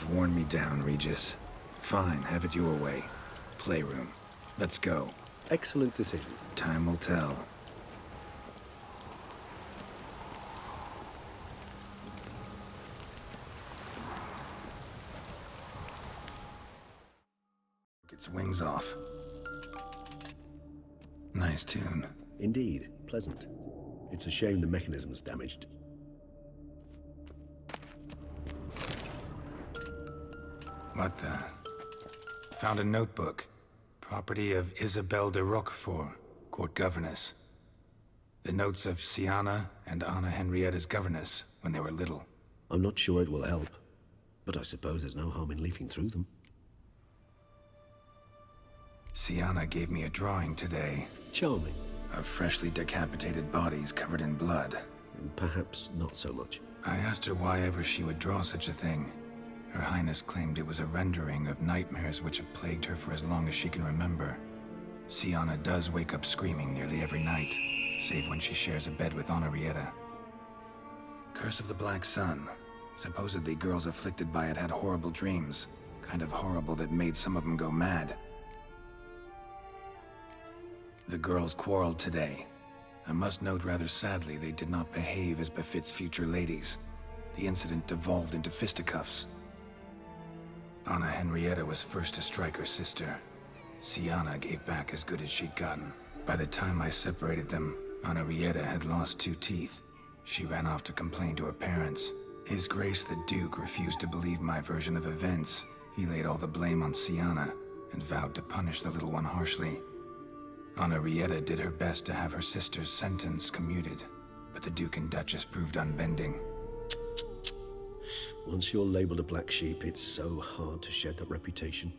worn me down, Regis. Fine, have it your way. Playroom. Let's go. Excellent decision. Time will tell. Its wings off. Nice tune. Indeed, pleasant. It's a shame the mechanism's damaged. What the? Found a notebook. Property of Isabelle de Roquefort, court governess. The notes of Syanna and Anna Henrietta's governess when they were little. I'm not sure it will help, but I suppose there's no harm in leafing through them. Syanna gave me a drawing today. Charming. Of freshly decapitated bodies covered in blood. Perhaps not so much. I asked her why ever she would draw such a thing. Her Highness claimed it was a rendering of nightmares which have plagued her for as long as she can remember. Syanna does wake up screaming nearly every night, save when she shares a bed with Henrietta. Curse of the Black Sun. Supposedly girls afflicted by it had horrible dreams. Kind of horrible that made some of them go mad. The girls quarreled today. I must note rather sadly they did not behave as befits future ladies. The incident devolved into fisticuffs. Anna Henrietta was first to strike her sister. Syanna gave back as good as she'd gotten. By the time I separated them, Henrietta had lost 2 teeth. She ran off to complain to her parents. His Grace the Duke refused to believe my version of events. He laid all the blame on Syanna and vowed to punish the little one harshly. Henrietta did her best to have her sister's sentence commuted, but the Duke and Duchess proved unbending. Once you're labeled a black sheep, it's so hard to shed that reputation.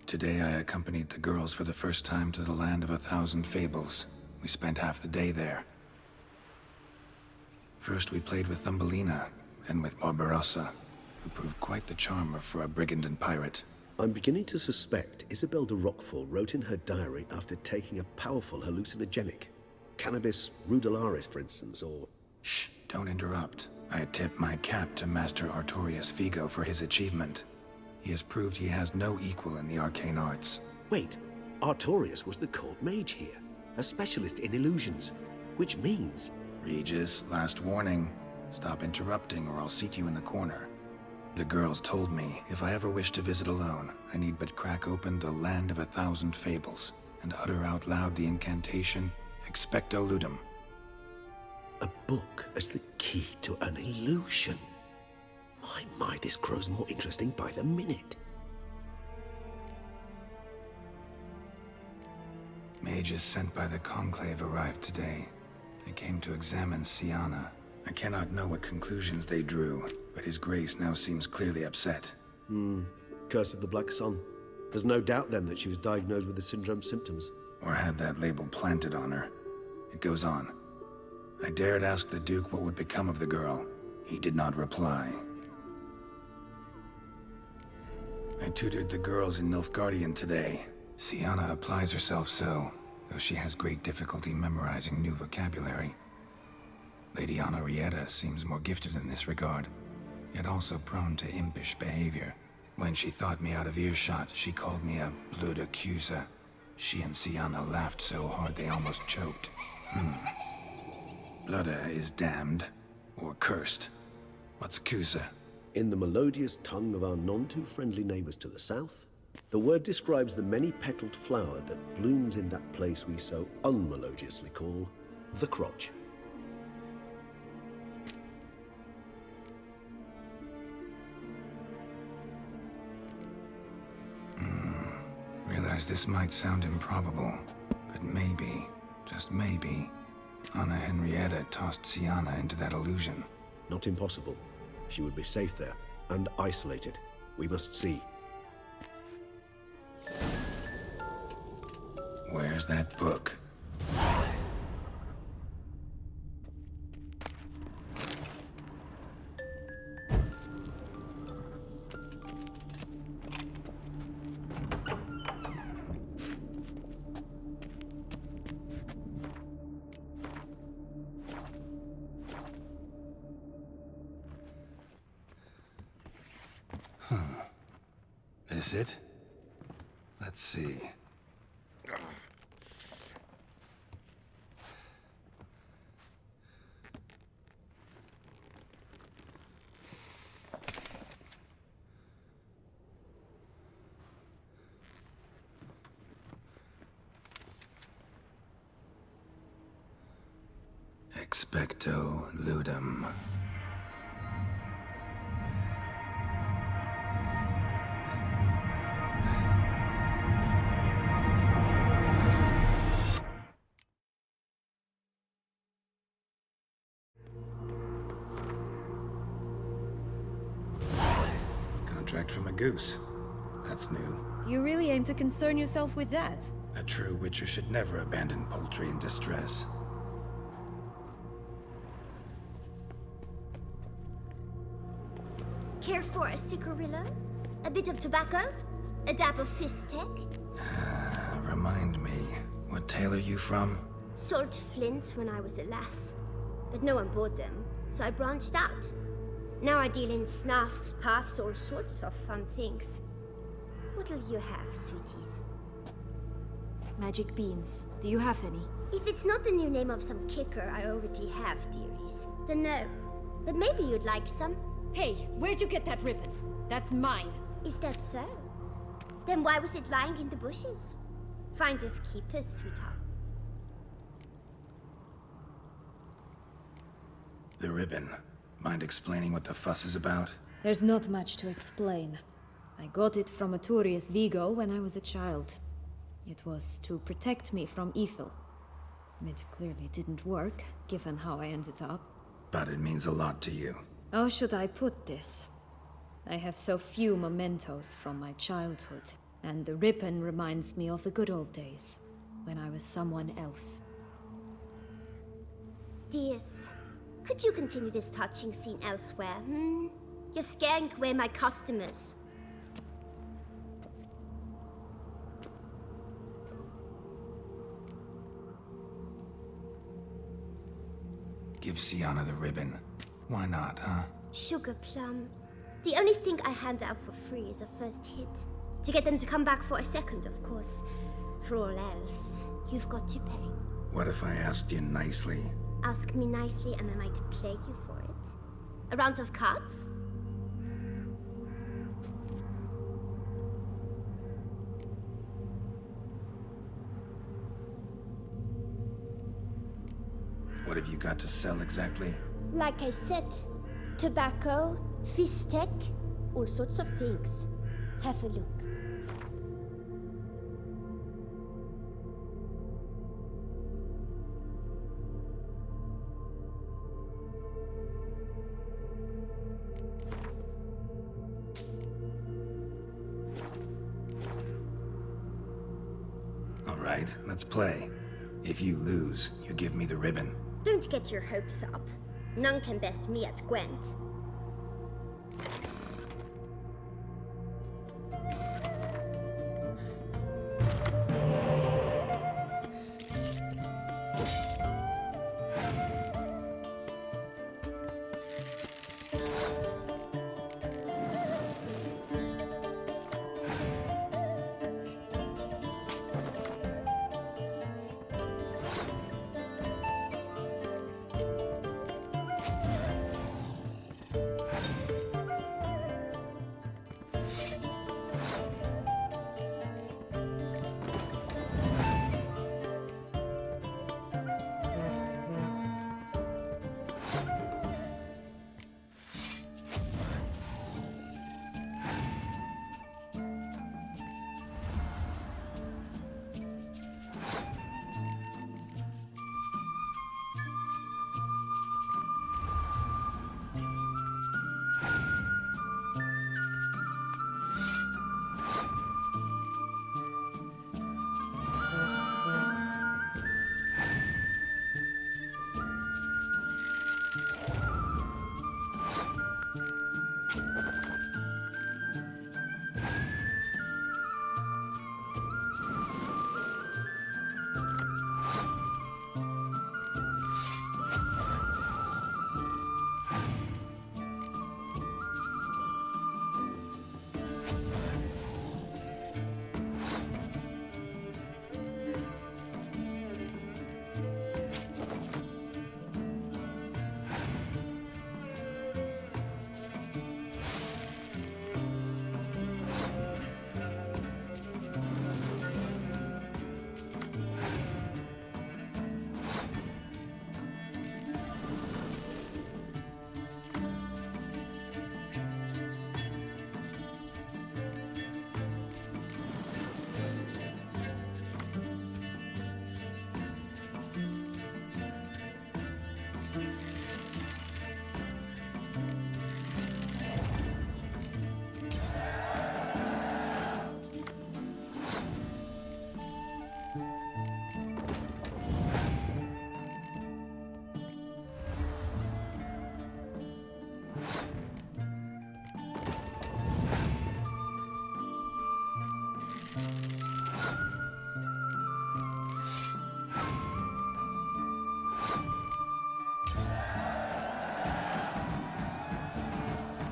Today I accompanied the girls for the first time to the land of 1,000 fables. We spent half the day there. First we played with Thumbelina, then with Barbarossa, who proved quite the charmer for a brigand and pirate. I'm beginning to suspect Isabelle de Roquefort wrote in her diary after taking a powerful hallucinogenic. Cannabis rudelaris, for instance, or... Shh, don't interrupt. I tip my cap to Master Artorius Vigo for his achievement. He has proved he has no equal in the arcane arts. Wait, Artorius was the court mage here, a specialist in illusions, which means... Regis, last warning. Stop interrupting or I'll seat you in the corner. The girls told me if I ever wish to visit alone, I need but crack open the land of 1,000 fables and utter out loud the incantation, Expecto Ludum. A book as the key to an illusion. My, this grows more interesting by the minute. Mages sent by the Conclave arrived today. They came to examine Syanna. I cannot know what conclusions they drew, but His Grace now seems clearly upset. Curse of the Black Sun. There's no doubt then that she was diagnosed with the syndrome symptoms. Or had that label planted on her. It goes on. I dared ask the Duke what would become of the girl. He did not reply. I tutored the girls in Nilfgaardian today. Syanna applies herself so, though she has great difficulty memorizing new vocabulary. Lady Henrietta seems more gifted in this regard, yet also prone to impish behavior. When she thought me out of earshot, she called me a blood accuser. She and Syanna laughed so hard they almost choked. Blooda is damned, or cursed. What's Cusa? In the melodious tongue of our none-too-friendly neighbors to the south, the word describes the many-petaled flower that blooms in that place we so unmelodiously call the crotch. Realize this might sound improbable, but maybe, just maybe, Anna Henrietta tossed Syanna into that illusion. Not impossible. She would be safe there, and isolated. We must see. Where's that book? This it? Let's see. Expecto ludum. Contract from a goose. That's new. Do you really aim to concern yourself with that? A true witcher should never abandon poultry in distress. Care for a cigarillo? A bit of tobacco? A dab of fistek? Remind me, what tale are you from? Sold flints when I was a lass, but no one bought them, so I branched out. Now I deal in snuffs, puffs, all sorts of fun things. What'll you have, sweeties? Magic beans. Do you have any? If it's not the new name of some kicker I already have, dearies, then no. But maybe you'd like some. Hey, where'd you get that ribbon? That's mine. Is that so? Then why was it lying in the bushes? Finders keepers, sweetheart. The ribbon. Mind explaining what the fuss is about? There's not much to explain. I got it from a Turius Vigo when I was a child. It was to protect me from evil. It clearly didn't work, given how I ended up. But it means a lot to you. How should I put this? I have so few mementos from my childhood, and the ribbon reminds me of the good old days, when I was someone else. Dears, could you continue this touching scene elsewhere, You're scaring away my customers. Give Syanna the ribbon. Why not, huh? Sugar plum. The only thing I hand out for free is a first hit. To get them to come back for a second, of course. For all else, you've got to pay. What if I asked you nicely? Ask me nicely and I might play you for it. A round of cards? What have you got to sell exactly? Like I said, tobacco, fistek, all sorts of things. Have a look. All right, let's play. If you lose, you give me the ribbon. Don't get your hopes up. None can best me at Gwent.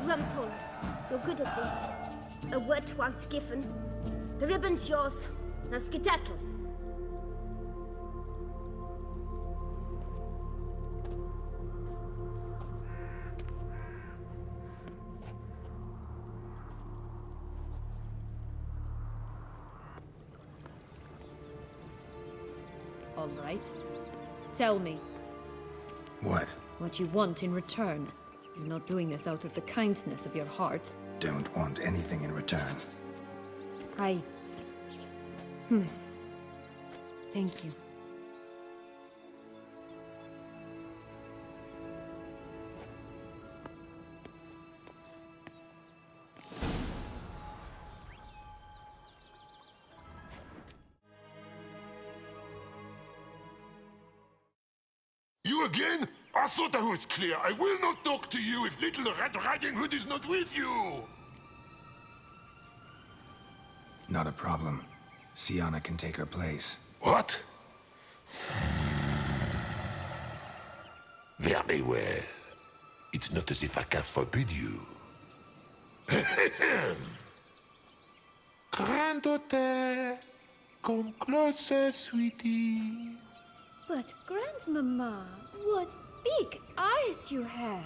Rumpole, you're good at this. A word once given. The ribbon's yours. Now skedaddle. All right. Tell me. What? What you want in return. You're not doing this out of the kindness of your heart. Don't want anything in return. Thank you. You again? I thought I was clear. I will not talk to you if little Red Riding Hood is not with you! Not a problem. Syanna can take her place. What? Very well. It's not as if I can forbid you. Granddaughter, come closer, sweetie. But Grandmama, what big eyes you have!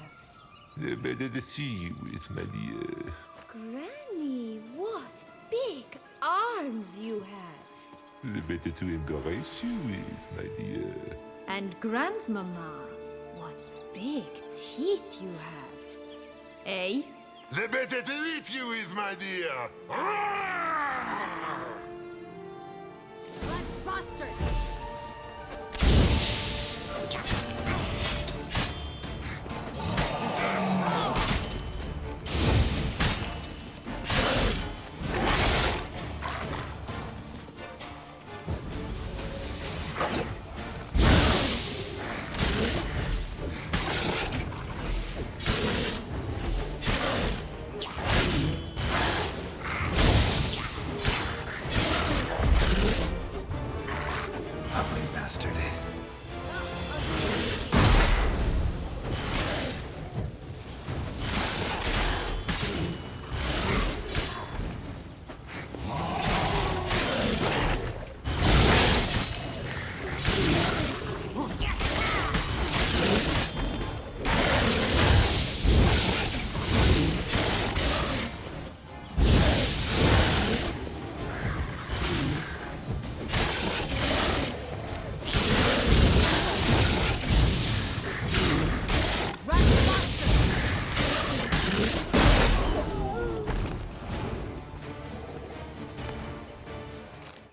The better to see you with, my dear. Granny, what big arms you have! The better to embrace you with, my dear. And Grandmama, what big teeth you have! Eh? The better to eat you with, my dear. What bastard! Ugly bastard.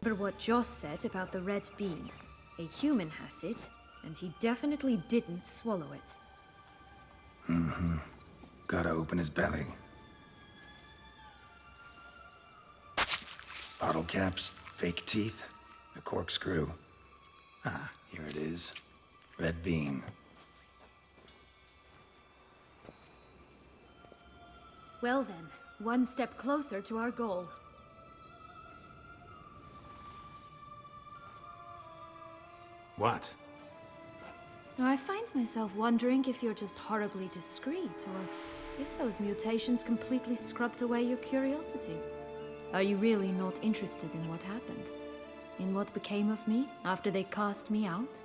Remember what Joss said about the red bean. A human has it, and he definitely didn't swallow it. Gotta open his belly. Bottle caps, fake teeth, a corkscrew. Ah, here it is. Red bean. Well then, one step closer to our goal. What? Now, I find myself wondering if you're just horribly discreet, or if those mutations completely scrubbed away your curiosity. Are you really not interested in what happened? In what became of me after they cast me out?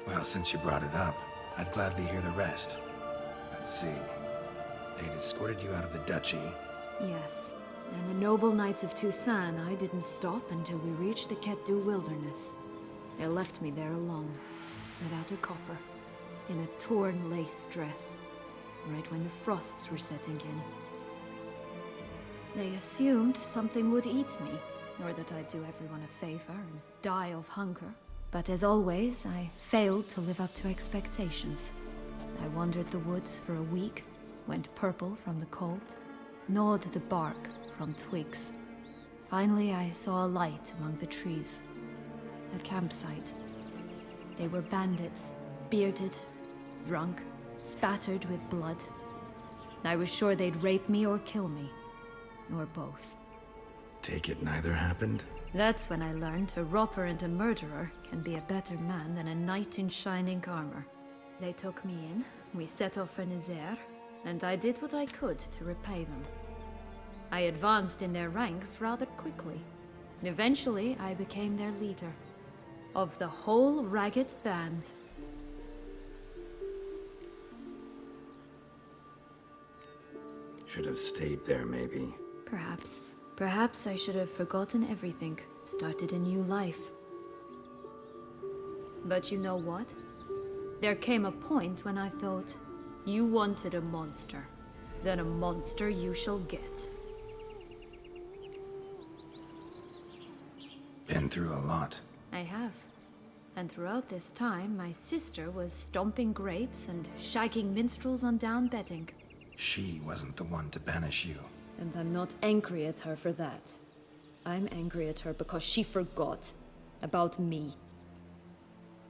Well, since you brought it up, I'd gladly hear the rest. Let's see. They'd escorted you out of the duchy. Yes, and the noble knights of Toussaint, I didn't stop until we reached the Ketdu wilderness. They left me there alone, without a copper, in a torn lace dress, right when the frosts were setting in. They assumed something would eat me, or that I'd do everyone a favor and die of hunger. But as always, I failed to live up to expectations. I wandered the woods for a week, went purple from the cold, gnawed the bark from twigs. Finally, I saw a light among the trees. A campsite. They were bandits, bearded, drunk, spattered with blood. I was sure they'd rape me or kill me, or both. Take it neither happened? That's when I learned a robber and a murderer can be a better man than a knight in shining armor. They took me in, we set off for Nazaire, and I did what I could to repay them. I advanced in their ranks rather quickly, and eventually I became their leader. Of the whole ragged band. Should have stayed there, maybe. Perhaps. Perhaps I should have forgotten everything, started a new life. But you know what? There came a point when I thought, you wanted a monster. Then a monster you shall get. Been through a lot. I have. And throughout this time, my sister was stomping grapes and shagging minstrels on down bedding. She wasn't the one to banish you. And I'm not angry at her for that. I'm angry at her because she forgot about me.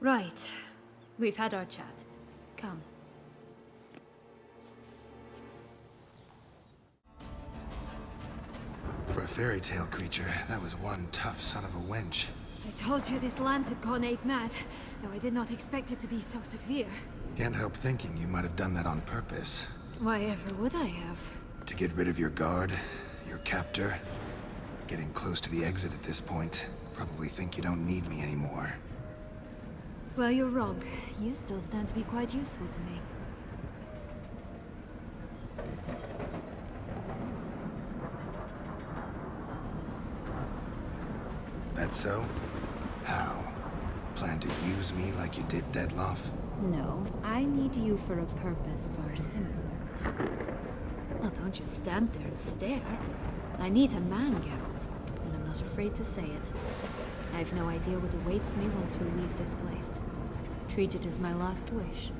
Right. We've had our chat. Come. For a fairy tale creature, that was one tough son of a wench. I told you this land had gone ape mad, though I did not expect it to be so severe. Can't help thinking you might have done that on purpose. Why ever would I have? To get rid of your guard, your captor. Getting close to the exit at this point. Probably think you don't need me anymore. Well, you're wrong. You still stand to be quite useful to me. That so? How? Plan to use me like you did Deatlaff? No, I need you for a purpose far simpler. Well, don't just stand there and stare. I need a man, Geralt, and I'm not afraid to say it. I have no idea what awaits me once we leave this place. Treat it as my last wish.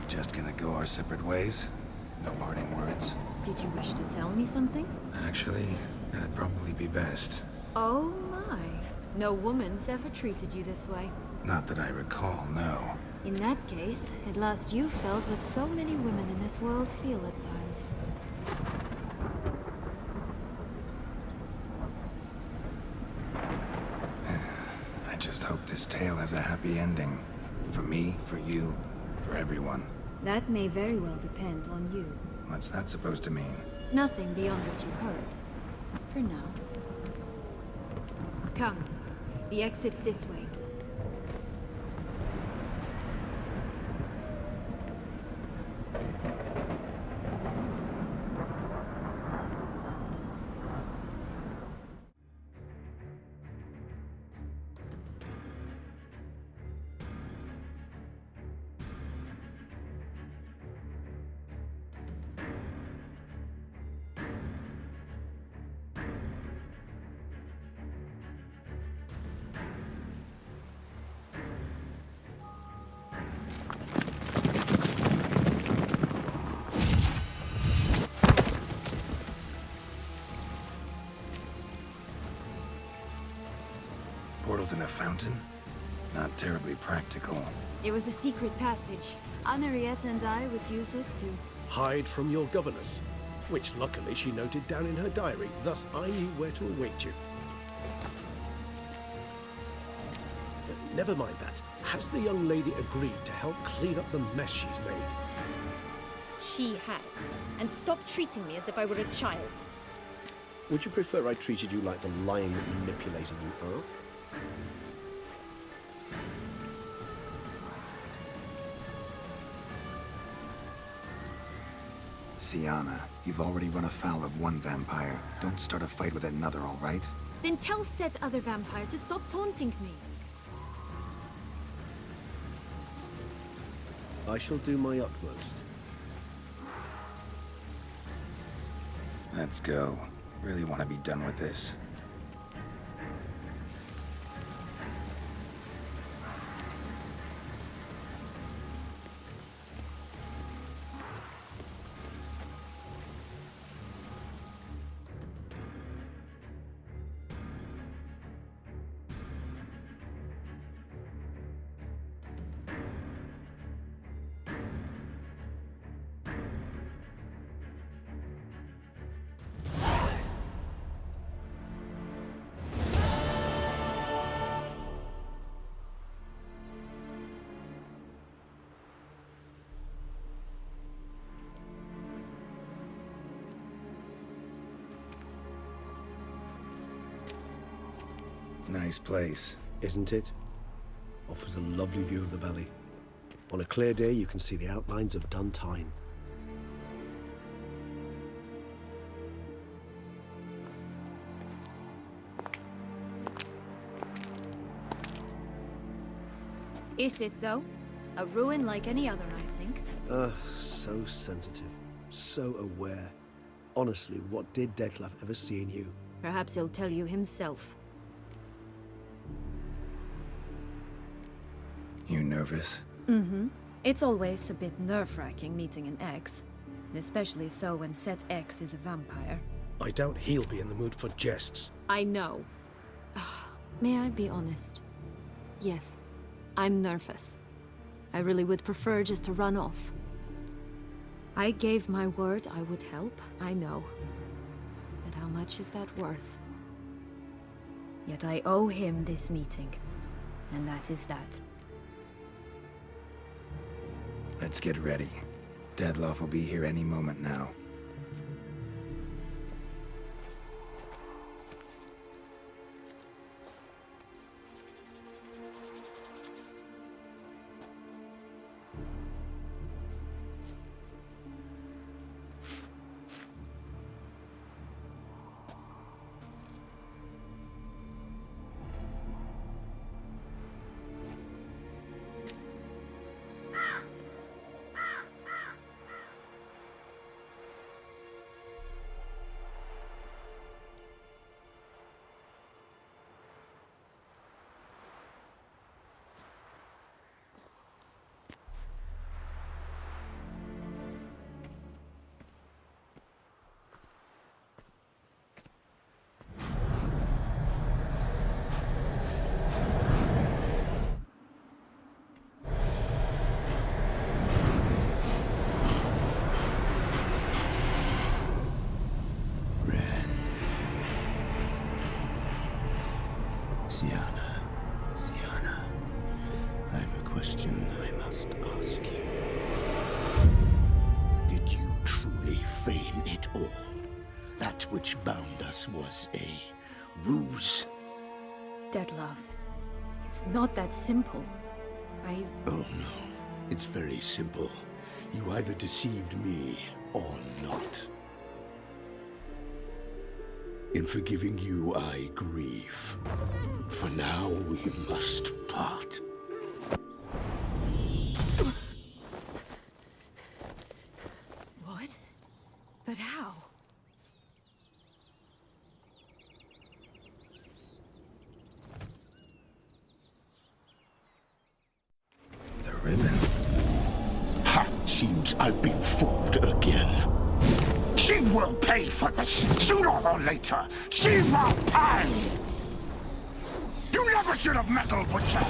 Just gonna go our separate ways? No parting words? Did you wish to tell me something? Actually, that'd probably be best. Oh my. No woman's ever treated you this way. Not that I recall, no. In that case, at last you felt what so many women in this world feel at times. I just hope this tale has a happy ending. For me, for you, for everyone. That may very well depend on you. What's that supposed to mean? Nothing beyond what you heard. For now. Come. The exit's this way. portals in a fountain? Not terribly practical. It was a secret passage. Henriette and I would use it to... Hide from your governess, which luckily she noted down in her diary, thus I knew where to await you. Never mind that. Has the young lady agreed to help clean up the mess she's made? She has. And stop treating me as if I were a child. Would you prefer I treated you like the lying manipulator you are? Syanna, you've already run afoul of one vampire. Don't start a fight with another, all right? Then tell said other vampire to stop taunting me. I shall do my utmost. Let's go. Really want to be done with this. Nice place. Isn't it? Offers a lovely view of the valley. On a clear day, you can see the outlines of Duntine. Is it, though? A ruin like any other, I think. So sensitive. So aware. Honestly, what did Deatlaff ever see in you? Perhaps he'll tell you himself. You nervous? Mm-hmm. It's always a bit nerve-wracking meeting an ex. Especially so when said ex is a vampire. I doubt he'll be in the mood for jests. I know. May I be honest? Yes, I'm nervous. I really would prefer just to run off. I gave my word I would help, I know. But how much is that worth? Yet I owe him this meeting. And that is that. Let's get ready. Deatlaff will be here any moment now. Syanna, I have a question I must ask you. Did you truly feign it all? That which bound us was a ruse? Deatlaff, it's not that simple. Oh no, it's very simple. You either deceived me or not. In forgiving you, I grieve. For now, we must part. What? But how? The ribbon. Ha! Seems I've been fooled again. She will pay for this, sooner or later. She will pay! You never opposite of metal, Butcher!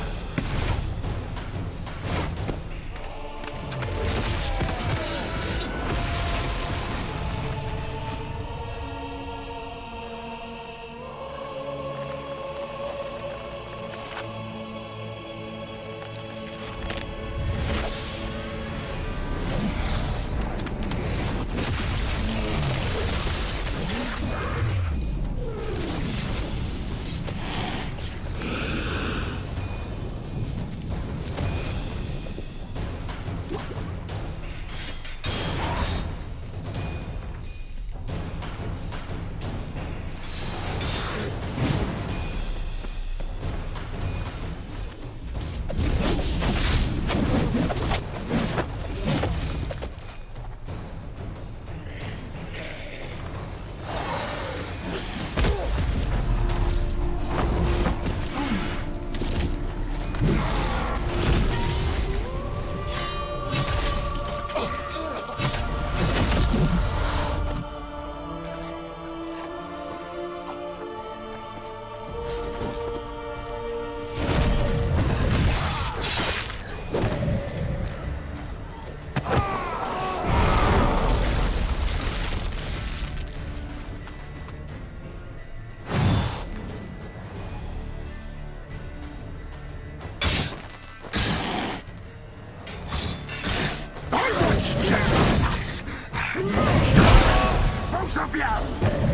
Both of you!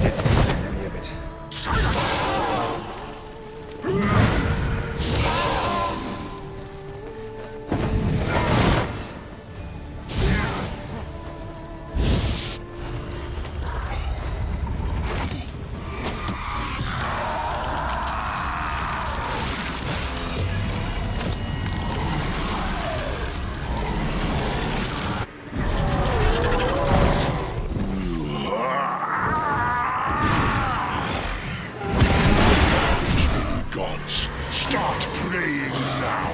Didn't get any of it. Gods, start praying now!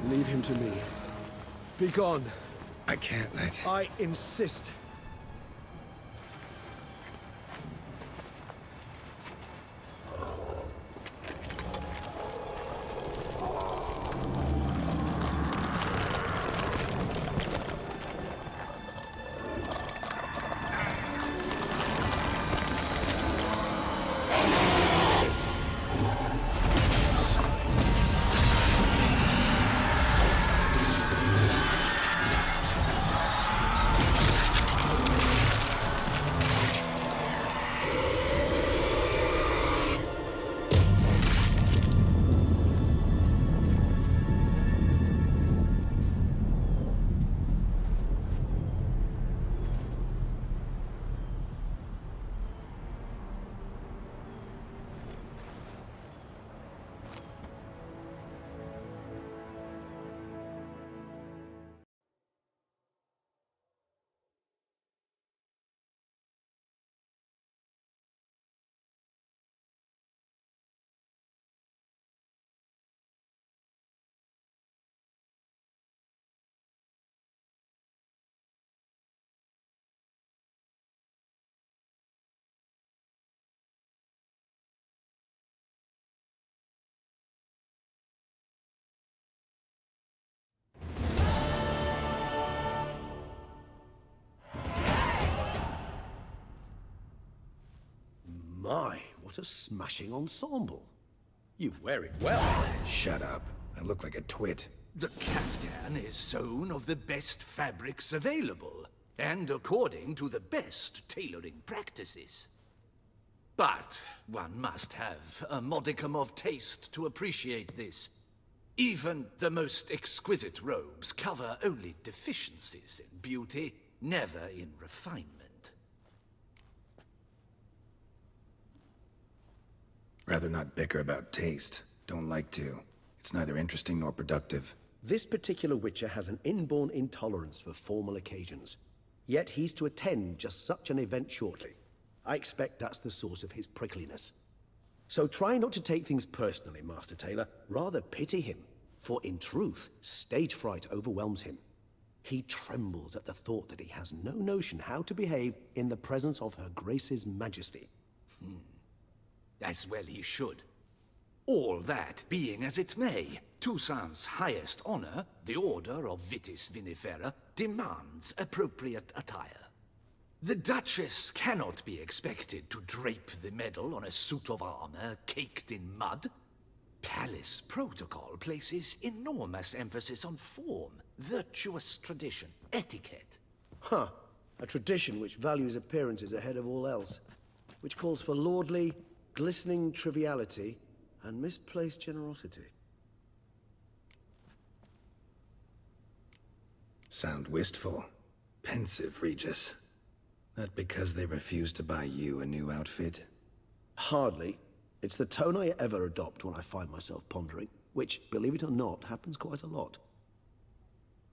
Leave him to me. Be gone. I can't let... I insist. My, what a smashing ensemble. You wear it well. Shut up. I look like a twit. The caftan is sewn of the best fabrics available, and according to the best tailoring practices. But one must have a modicum of taste to appreciate this. Even the most exquisite robes cover only deficiencies in beauty, never in refinement. Rather not bicker about taste. Don't like to. It's neither interesting nor productive. This particular Witcher has an inborn intolerance for formal occasions. Yet he's to attend just such an event shortly. I expect that's the source of his prickliness. So try not to take things personally, Master Tailor. Rather pity him. For in truth, stage fright overwhelms him. He trembles at the thought that he has no notion how to behave in the presence of Her Grace's Majesty. As well he should. All that being as it may, Toussaint's highest honor, the Order of Vitis Vinifera, demands appropriate attire. The Duchess cannot be expected to drape the medal on a suit of armor caked in mud. Palace protocol places enormous emphasis on form, virtuous tradition, etiquette. Huh. A tradition which values appearances ahead of all else. Which calls for lordly, glistening triviality and misplaced generosity. Sound wistful. Pensive, Regis. That because they refuse to buy you a new outfit? Hardly. It's the tone I ever adopt when I find myself pondering, which, believe it or not, happens quite a lot.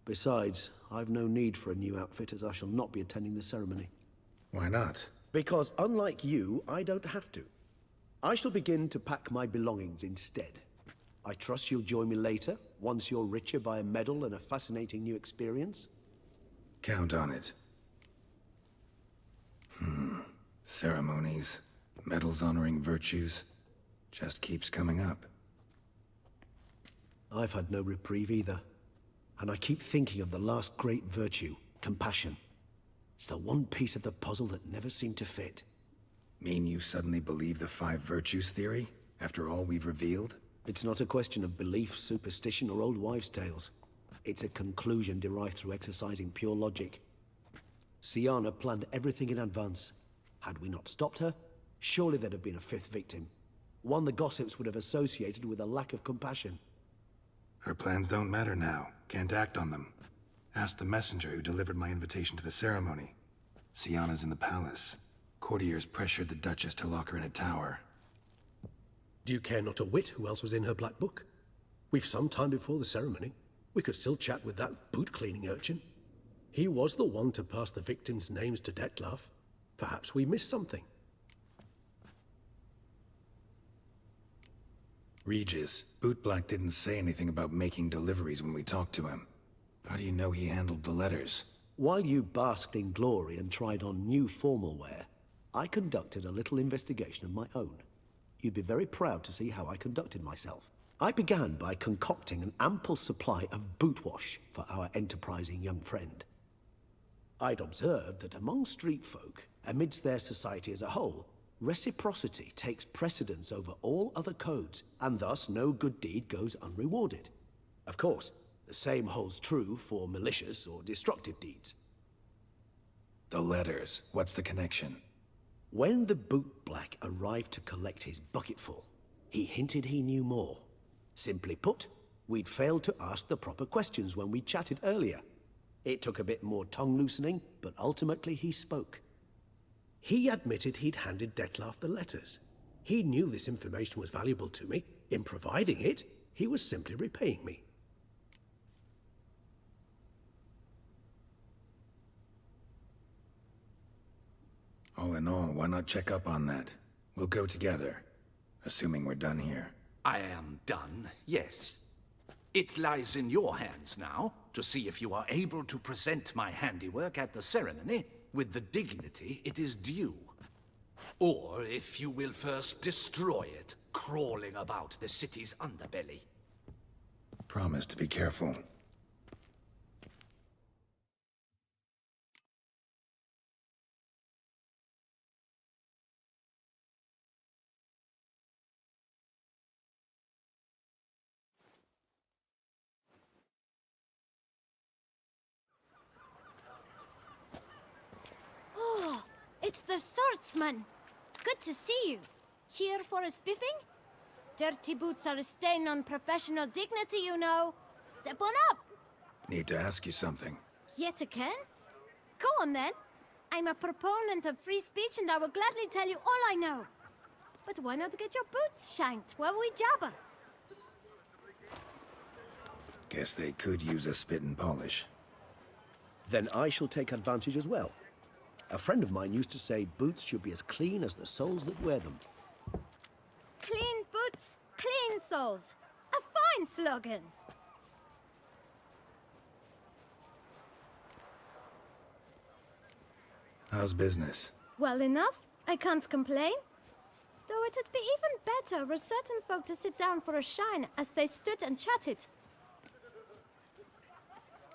Besides, I've no need for a new outfit as I shall not be attending the ceremony. Why not? Because unlike you, I don't have to. I shall begin to pack my belongings instead. I trust you'll join me later, once you're richer by a medal and a fascinating new experience? Count on it. Ceremonies, medals honoring virtues, just keeps coming up. I've had no reprieve either. And I keep thinking of the last great virtue, compassion. It's the one piece of the puzzle that never seemed to fit. Mean you suddenly believe the 5 virtues theory, after all we've revealed? It's not a question of belief, superstition, or old wives' tales. It's a conclusion derived through exercising pure logic. Syanna planned everything in advance. Had we not stopped her, surely there'd have been a 5th victim. One the gossips would have associated with a lack of compassion. Her plans don't matter now. Can't act on them. Ask the messenger who delivered my invitation to the ceremony. Syanna's in the palace. Courtiers pressured the Duchess to lock her in a tower. Do you care not a whit who else was in her black book? We've some time before the ceremony. We could still chat with that boot-cleaning urchin. He was the one to pass the victims' names to Deatlaff. Perhaps we missed something. Regis, bootblack didn't say anything about making deliveries when we talked to him. How do you know he handled the letters? While you basked in glory and tried on new formal wear, I conducted a little investigation of my own. You'd be very proud to see how I conducted myself. I began by concocting an ample supply of boot wash for our enterprising young friend. I'd observed that among street folk, amidst their society as a whole, reciprocity takes precedence over all other codes, and thus no good deed goes unrewarded. Of course, the same holds true for malicious or destructive deeds. The letters, what's the connection? When the bootblack arrived to collect his bucketful, he hinted he knew more. Simply put, we'd failed to ask the proper questions when we chatted earlier. It took a bit more tongue-loosening, but ultimately he spoke. He admitted he'd handed Deatlaff the letters. He knew this information was valuable to me. In providing it, he was simply repaying me. All in all, why not check up on that? We'll go together, assuming we're done here. I am done, yes. It lies in your hands now to see if you are able to present my handiwork at the ceremony with the dignity it is due. Or if you will first destroy it, crawling about the city's underbelly. Promise to be careful. It's the swordsman! Good to see you. Here for a spiffing? Dirty boots are a stain on professional dignity, you know. Step on up. Need to ask you something. Yet again? Go on then. I'm a proponent of free speech and I will gladly tell you all I know. But why not get your boots shanked while we jabber? Guess they could use a spit and polish. Then I shall take advantage as well. A friend of mine used to say boots should be as clean as the soles that wear them. Clean boots, clean soles. A fine slogan. How's business? Well enough. I can't complain. Though it'd be even better were certain folk to sit down for a shine as they stood and chatted.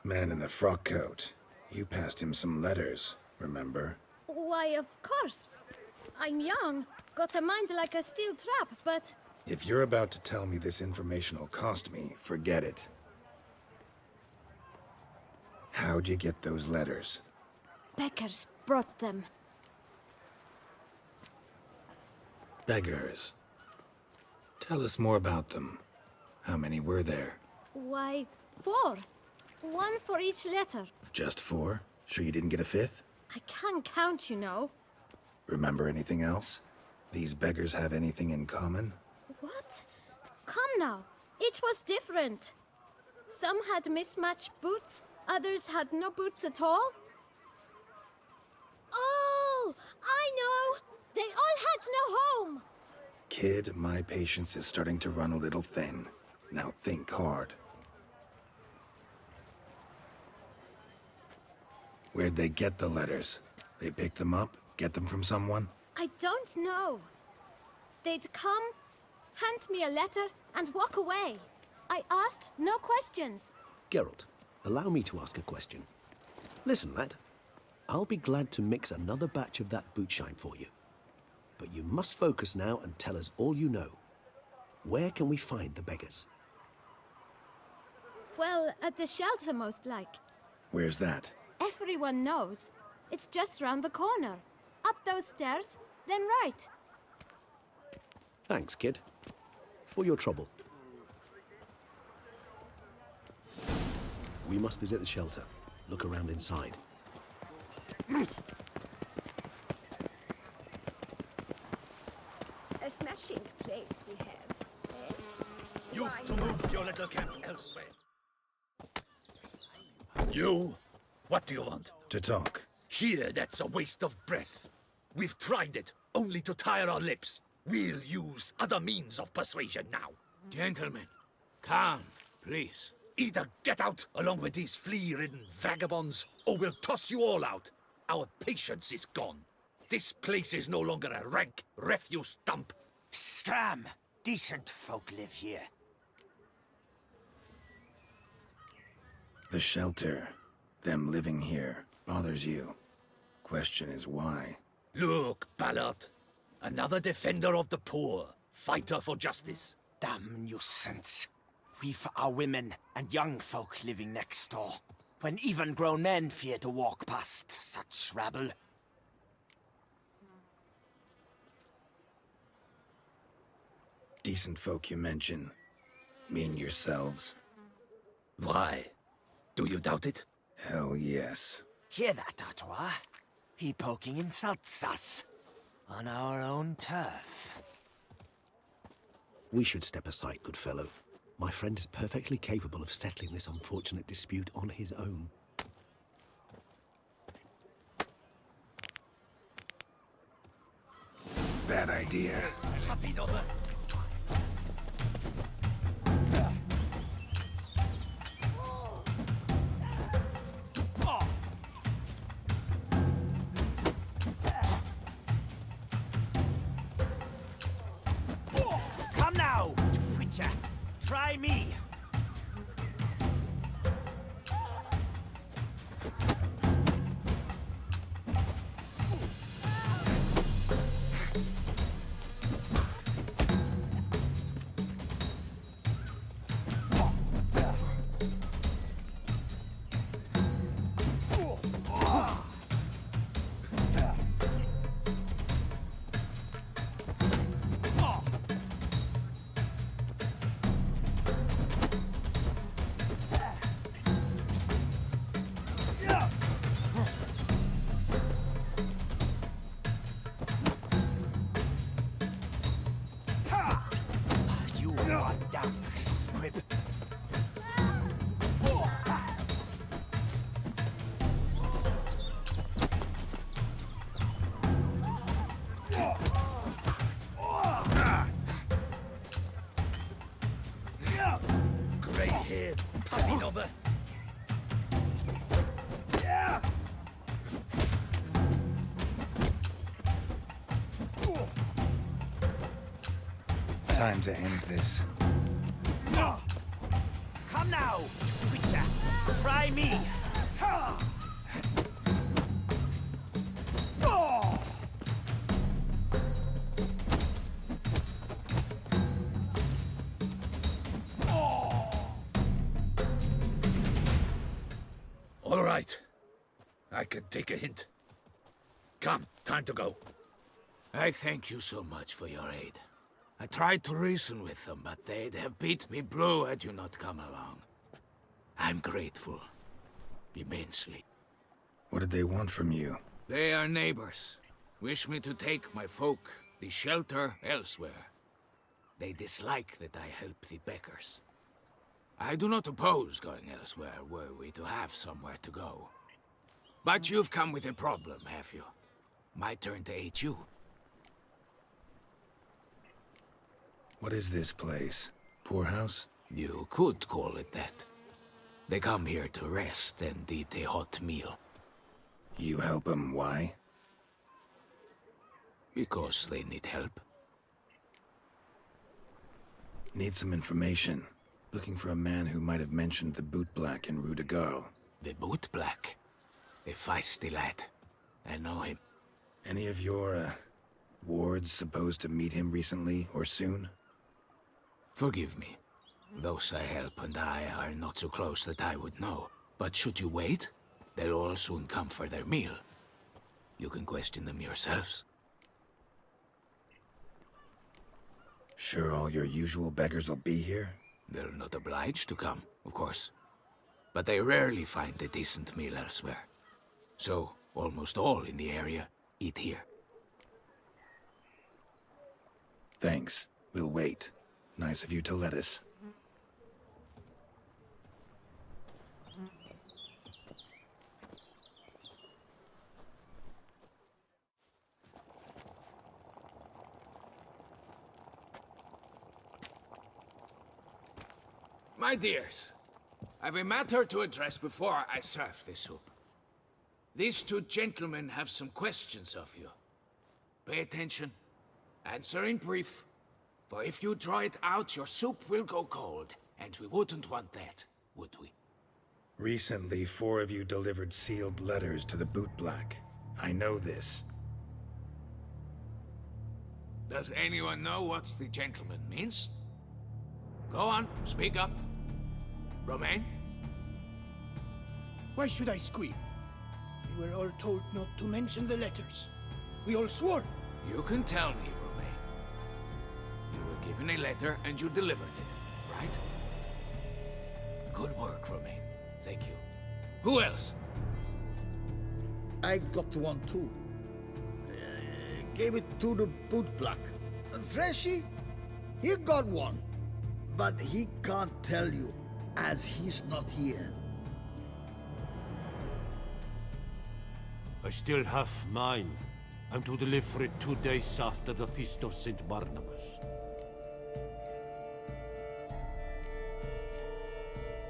Man in the frock coat. You passed him some letters, remember? Why, of course. I'm young, got a mind like a steel trap, but... If you're about to tell me this information will cost me, forget it. How'd you get those letters? Beggars brought them. Beggars. Tell us more about them. How many were there? Why, 4. 1 for each letter. Just 4? Sure you didn't get a 5th? I can't count, you know. Remember anything else? These beggars have anything in common? What? Come now. Each was different. Some had mismatched boots, others had no boots at all. Oh, I know! They all had no home! Kid, my patience is starting to run a little thin. Now think hard. Where'd they get the letters? They pick them up? Get them from someone? I don't know. They'd come, hand me a letter, and walk away. I asked no questions. Geralt, allow me to ask a question. Listen, lad. I'll be glad to mix another batch of that bootshine for you. But you must focus now and tell us all you know. Where can we find the beggars? Well, at the shelter, most like. Where's that? Everyone knows. It's just round the corner. Up those stairs, then right. Thanks, kid. For your trouble. We must visit the shelter. Look around inside. A smashing place we have, eh? You've to move your little camp elsewhere. You? What do you want? To talk. Here, that's a waste of breath. We've tried it, only to tire our lips. We'll use other means of persuasion now. Gentlemen, calm, please. Either get out along with these flea-ridden vagabonds, or we'll toss you all out. Our patience is gone. This place is no longer a rank refuse dump. Scram! Decent folk live here. The shelter, them living here, bothers you. Question is why? Look, Ballard. Another defender of the poor. Fighter for justice. Damn nuisance. We've our women and young folk living next door, when even grown men fear to walk past such rabble. Decent folk you mention. Mean yourselves? Why? Do you doubt it? Hell yes. Hear that, Artois? He poking insults us. On our own turf. We should step aside, good fellow. My friend is perfectly capable of settling this unfortunate dispute on his own. Bad idea. Come now, Twitcher. Try me. Damn squib. Grey hair, puppy knobber. Time to end this. Come now, Twitcher. Try me. All right. I can take a hint. Come, time to go. I thank you so much for your aid. I tried to reason with them, but they'd have beat me blue had you not come along. I'm grateful. Immensely. What did they want from you? They are neighbors. Wish me to take my folk, the shelter, elsewhere. They dislike that I help the beggars. I do not oppose going elsewhere, were we to have somewhere to go. But you've come with a problem, have you? My turn to aid you. What is this place? Poorhouse? You could call it that. They come here to rest and eat a hot meal. You help them, why? Because they need help. Need some information. Looking for a man who might have mentioned the bootblack in Rue de Garl. The bootblack? A feisty lad. I know him. Any of your, wards supposed to meet him recently or soon? Forgive me. Those I help and I are not so close that I would know. But should you wait, they'll all soon come for their meal. You can question them yourselves. Sure all your usual beggars will be here? They're not obliged to come, of course. But they rarely find a decent meal elsewhere. So, almost all in the area eat here. Thanks. We'll wait. Nice of you to let us. My dears, I've a matter to address before I serve the soup. These two gentlemen have some questions of you. Pay attention. Answer in brief. For if you draw it out, your soup will go cold. And we wouldn't want that, would we? Recently, 4 of you delivered sealed letters to the bootblack. I know this. Does anyone know what the gentleman means? Go on, speak up. Romain? Why should I squeal? We were all told not to mention the letters. We all swore. You can tell me, Romain. You were given a letter and you delivered it, right? Good work, Romain. Thank you. Who else? I got one too. Gave it to the bootblack. Freshie, he got one. But he can't tell you, as he's not here. I still have mine. I'm to deliver it 2 days after the Feast of St. Barnabas.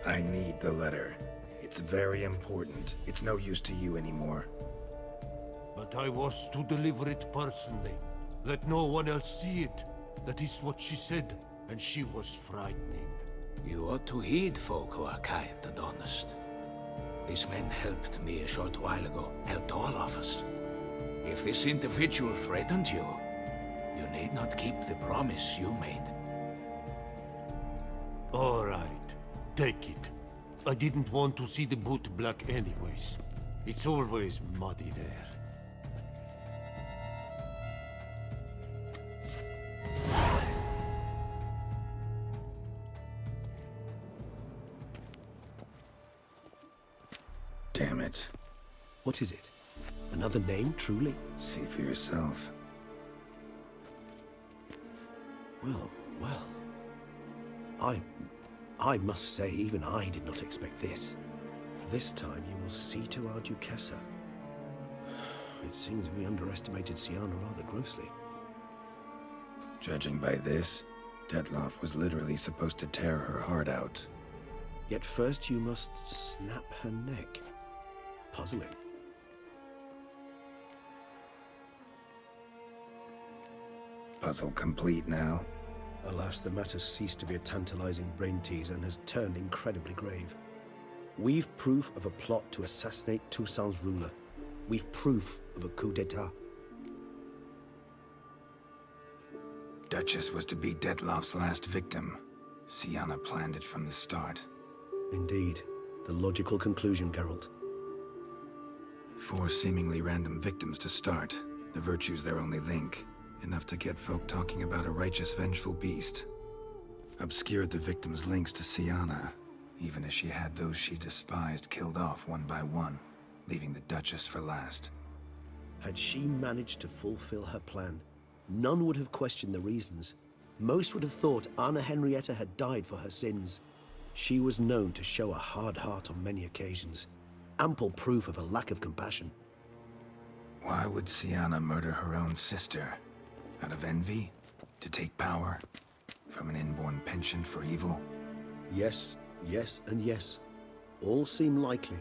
I need the letter. It's very important. It's no use to you anymore. But I was to deliver it personally. Let no one else see it. That is what she said, and she was frightening. You ought to heed folk who are kind and honest. These men helped me a short while ago, helped all of us. If this individual threatened you, you need not keep the promise you made. All right. Take it. I didn't want to see the bootblack anyways. It's always muddy there. Damn it. What is it? Another name, truly? See for yourself. Well, well. I must say, even I did not expect this. This time you will see to our Duchessa. It seems we underestimated Syanna rather grossly. Judging by this, Deatlaff was literally supposed to tear her heart out. Yet first you must snap her neck. Puzzling. Puzzle complete now. Alas, the matter's ceased to be a tantalizing brain tease and has turned incredibly grave. We've proof of a plot to assassinate Toussaint's ruler. We've proof of a coup d'etat. Duchess was to be Deatlaff's last victim. Syanna planned it from the start. Indeed. The logical conclusion, Geralt. 4 seemingly random victims to start. The virtue's their only link. Enough to get folk talking about a righteous, vengeful beast. Obscured the victims' links to Syanna, even as she had those she despised killed off one by one, leaving the Duchess for last. Had she managed to fulfill her plan, none would have questioned the reasons. Most would have thought Anna Henrietta had died for her sins. She was known to show a hard heart on many occasions. Ample proof of a lack of compassion. Why would Syanna murder her own sister? Out of envy? To take power? From an inborn penchant for evil? Yes, yes, and yes. All seem likely,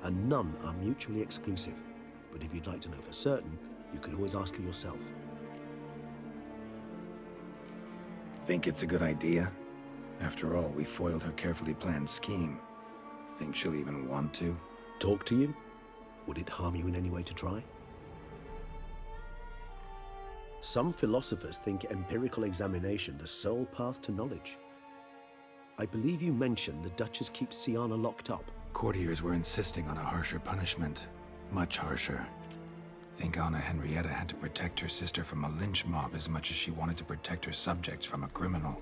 and none are mutually exclusive. But if you'd like to know for certain, you could always ask her yourself. Think it's a good idea? After all, we foiled her carefully planned scheme. Think she'll even want to? Talk to you? Would it harm you in any way to try? Some philosophers think empirical examination the sole path to knowledge. I believe you mentioned the Duchess keeps Syanna locked up. Courtiers were insisting on a harsher punishment. Much harsher. Think Anna Henrietta had to protect her sister from a lynch mob as much as she wanted to protect her subjects from a criminal.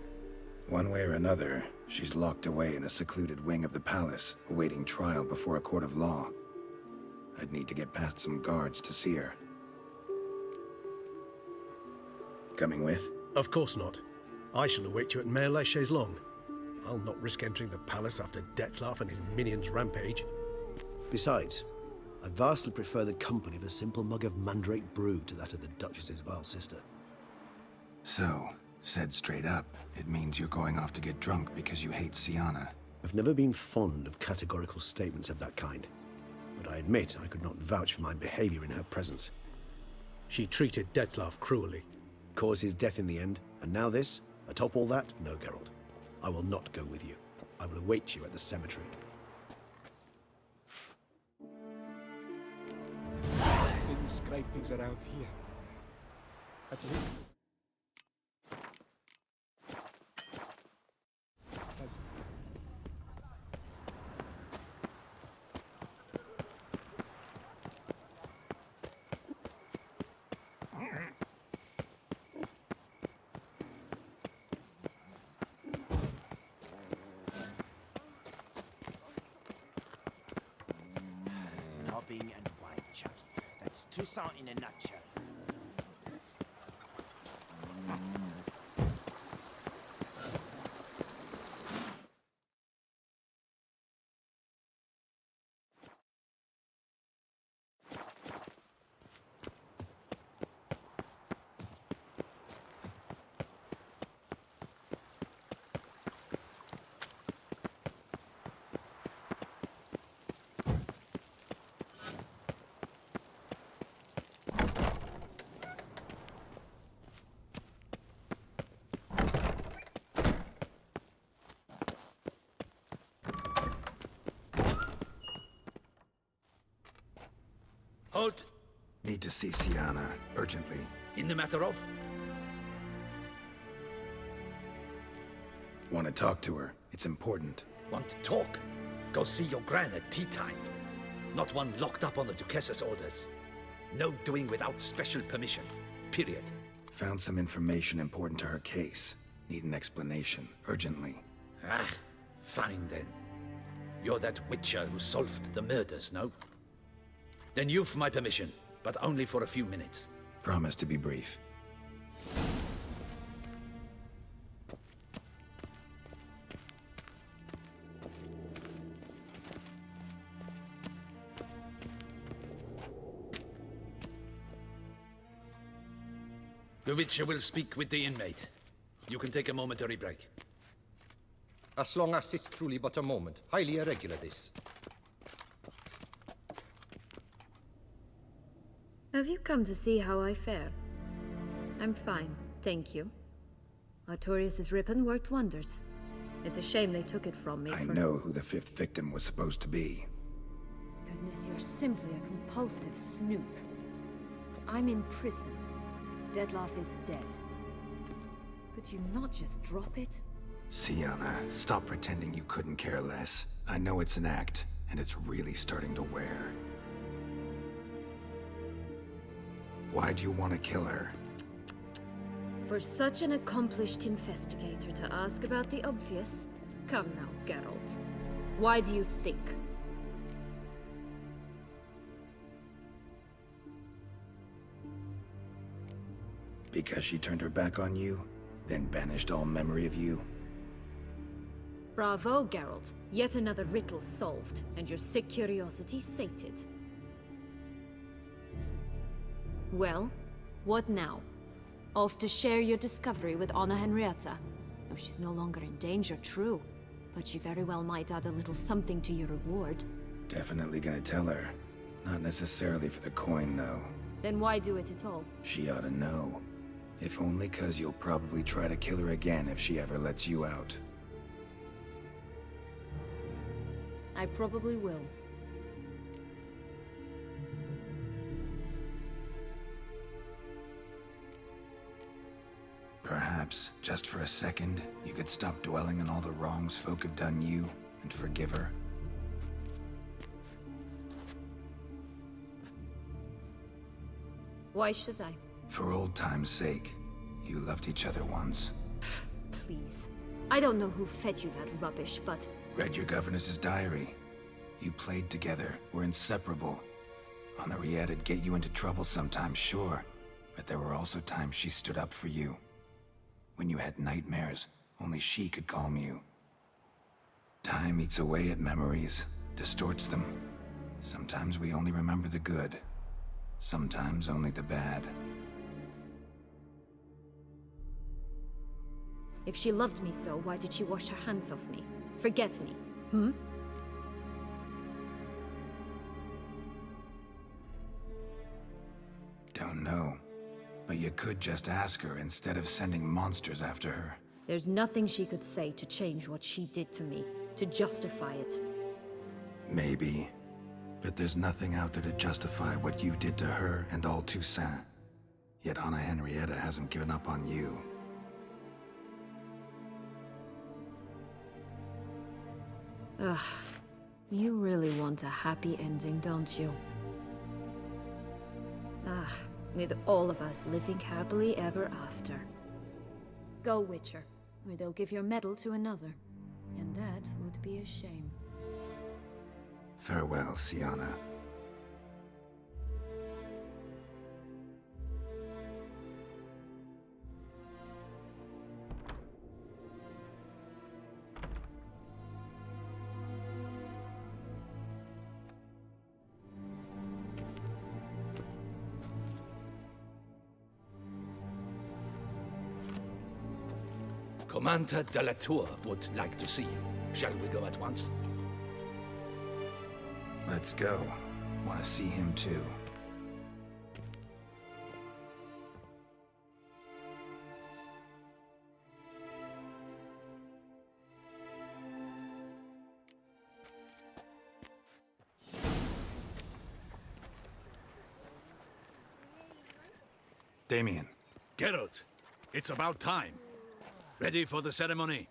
One way or another, she's locked away in a secluded wing of the palace, awaiting trial before a court of law. I'd need to get past some guards to see her. Coming with? Of course not. I shall await you at Mare la Chaise-Longue. I'll not risk entering the palace after Deatlaff and his minions rampage. Besides, I vastly prefer the company of a simple mug of mandrake brew to that of the Duchess's vile sister. So, Said straight up, it means you're going off to get drunk because you hate Syanna. I've never been fond of categorical statements of that kind, but I admit I could not vouch for my behavior in her presence. She treated Deatlaff cruelly, caused his death in the end, and now this? Atop all that? No, Geralt. I will not go with you. I will await you at the cemetery. Any scrapings around here? At least... Nobbing and wine chugging. That's Toussaint in a nutshell. Halt! Need to see Syanna, urgently. In the matter of? Want to talk to her. It's important. Want to talk? Go see your gran at tea time. Not one locked up on the Duchess's orders. No doing without special permission. Period. Found some information important to her case. Need an explanation, urgently. Ah, fine then. You're that witcher who solved the murders, no? Then you've my permission, but only for a few minutes. Promise to be brief. The Witcher will speak with the inmate. You can take a momentary break. As long as it's truly but a moment. Highly irregular, this. Have you come to see how I fare? I'm fine, thank you. Artorius' ribbon worked wonders. It's a shame they took it from me. I know who the fifth victim was supposed to be. Goodness, you're simply a compulsive snoop. I'm in prison. Deatlaff is dead. Could you not just drop it? Syanna, stop pretending you couldn't care less. I know it's an act, and it's really starting to wear. Why do you want to kill her? For such an accomplished investigator to ask about the obvious? Come now, Geralt. Why do you think? Because she turned her back on you, then banished all memory of you? Bravo, Geralt. Yet another riddle solved, and your sick curiosity sated. Well, what now? Off to share your discovery with Anna Henrietta? Oh, she's no longer in danger, true. But she very well might add a little something to your reward. Definitely gonna tell her. Not necessarily for the coin, though. Then why do it at all? She ought to know. If only 'cause you'll probably try to kill her again if she ever lets you out. I probably will. Perhaps, just for a second, you could stop dwelling on all the wrongs folk have done you, and forgive her. Why should I? For old time's sake. You loved each other once. Please. I don't know who fed you that rubbish, but... Read your governess's diary. You played together, were inseparable. Henriette'd get you into trouble sometimes, sure. But there were also times she stood up for you. When you had nightmares, only she could calm you. Time eats away at memories, distorts them. Sometimes we only remember the good. Sometimes only the bad. If she loved me so, why did she wash her hands off me? Forget me, hmm? Don't know. But you could just ask her instead of sending monsters after her. There's nothing she could say to change what she did to me, to justify it. Maybe. But there's nothing out there to justify what you did to her and all Toussaint. Yet Anna Henrietta hasn't given up on you. Ugh. You really want a happy ending, don't you? Ah, with all of us living happily ever after. Go, Witcher, or they'll give your medal to another. And that would be a shame. Farewell, Syanna. Commander de la Tour would like to see you. Shall we go at once? Let's go. Want to see him too. Damien. Geralt, it's about time. Ready for the ceremony?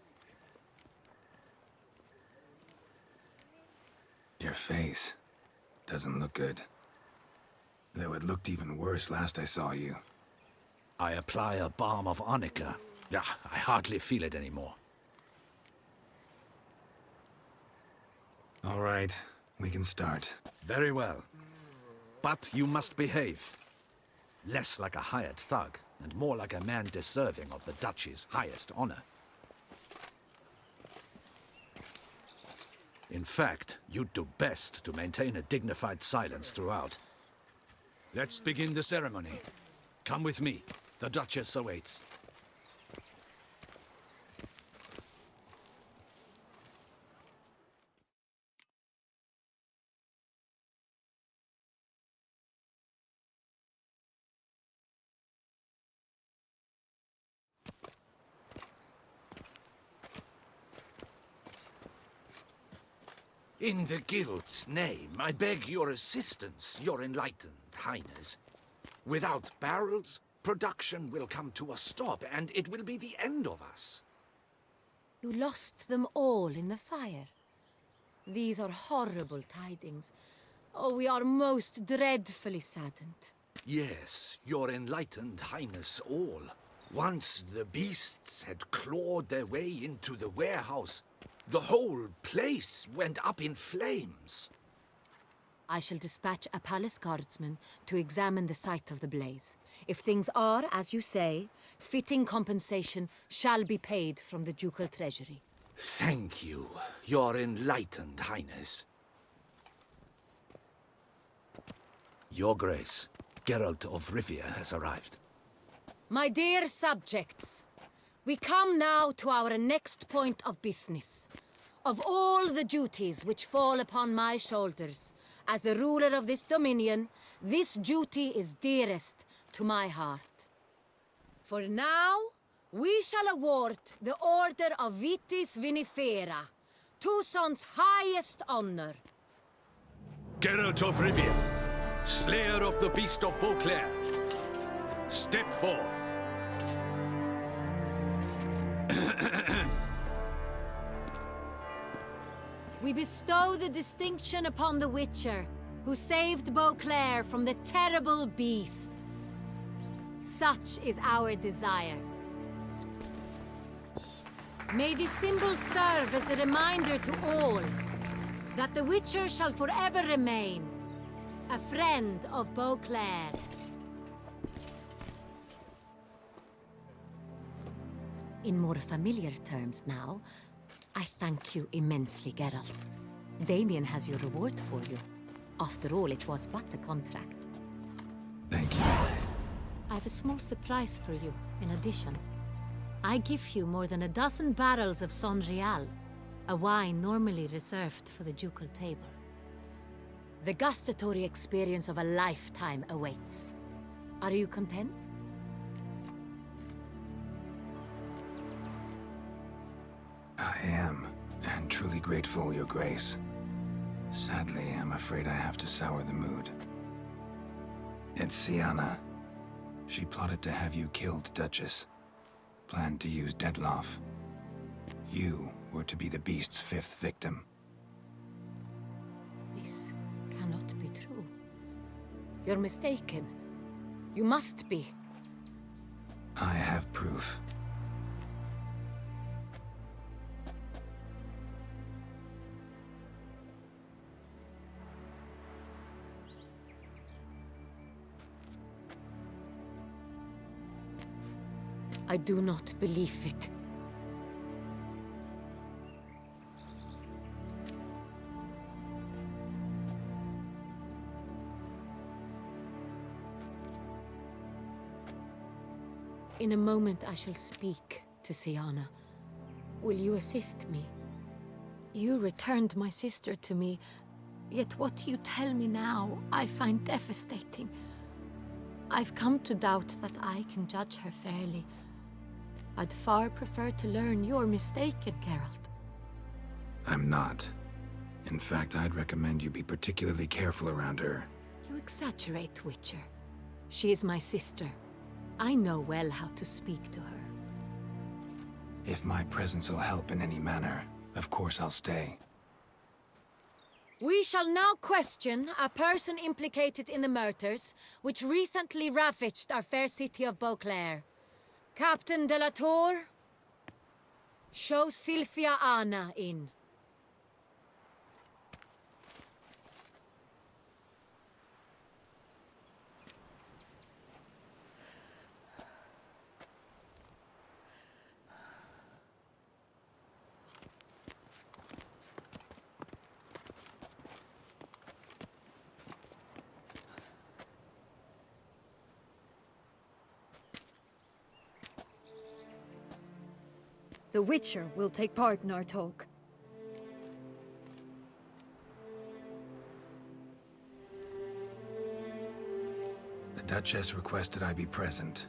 Your face doesn't look good. Though it looked even worse last I saw you. I apply a balm of arnica. Yeah, I hardly feel it anymore. All right, we can start. Very well. But you must behave. Less like a hired thug, and more like a man deserving of the Duchy's highest honor. In fact, you'd do best to maintain a dignified silence throughout. Let's begin the ceremony. Come with me. The Duchess awaits. In the Guild's name, I beg your assistance, your enlightened highness. Without barrels, production will come to a stop, and it will be the end of us. You lost them all in the fire. These are horrible tidings. Oh, we are most dreadfully saddened. Yes, your enlightened highness all. Once the beasts had clawed their way into the warehouse, the whole place went up in flames. I shall dispatch a palace guardsman to examine the site of the blaze. If things are, as you say, fitting compensation shall be paid from the ducal treasury. Thank you, your enlightened highness. Your Grace, Geralt of Rivia has arrived. My dear subjects, we come now to our next point of business. Of all the duties which fall upon my shoulders, as the ruler of this dominion, this duty is dearest to my heart. For now, we shall award the Order of Vitis Vinifera, Toussaint's highest honor. Geralt of Rivia, slayer of the beast of Beauclair, step forth. We bestow the distinction upon the Witcher, who saved Beauclair from the terrible beast. Such is our desire. May this symbol serve as a reminder to all that the Witcher shall forever remain a friend of Beauclair. In more familiar terms now, I thank you immensely, Geralt. Damien has your reward for you. After all, it was but a contract. Thank you. I have a small surprise for you, in addition. I give you more than a dozen barrels of Son Real, a wine normally reserved for the ducal table. The gustatory experience of a lifetime awaits. Are you content? I am, and truly grateful, Your Grace. Sadly, I'm afraid I have to sour the mood. It's Syanna. She plotted to have you killed, Duchess. Planned to use Deatlaff. You were to be the beast's 5th victim. This cannot be true. You're mistaken. You must be. I have proof. I do not believe it. In a moment I shall speak to Syanna. Will you assist me? You returned my sister to me, yet what you tell me now I find devastating. I've come to doubt that I can judge her fairly. I'd far prefer to learn you're mistaken, Geralt. I'm not. In fact, I'd recommend you be particularly careful around her. You exaggerate, Witcher. She is my sister. I know well how to speak to her. If my presence will help in any manner, of course I'll stay. We shall now question a person implicated in the murders which recently ravaged our fair city of Beauclair. Captain de la Tour, show Sylvia Anna in. The Witcher will take part in our talk. The Duchess requested I be present.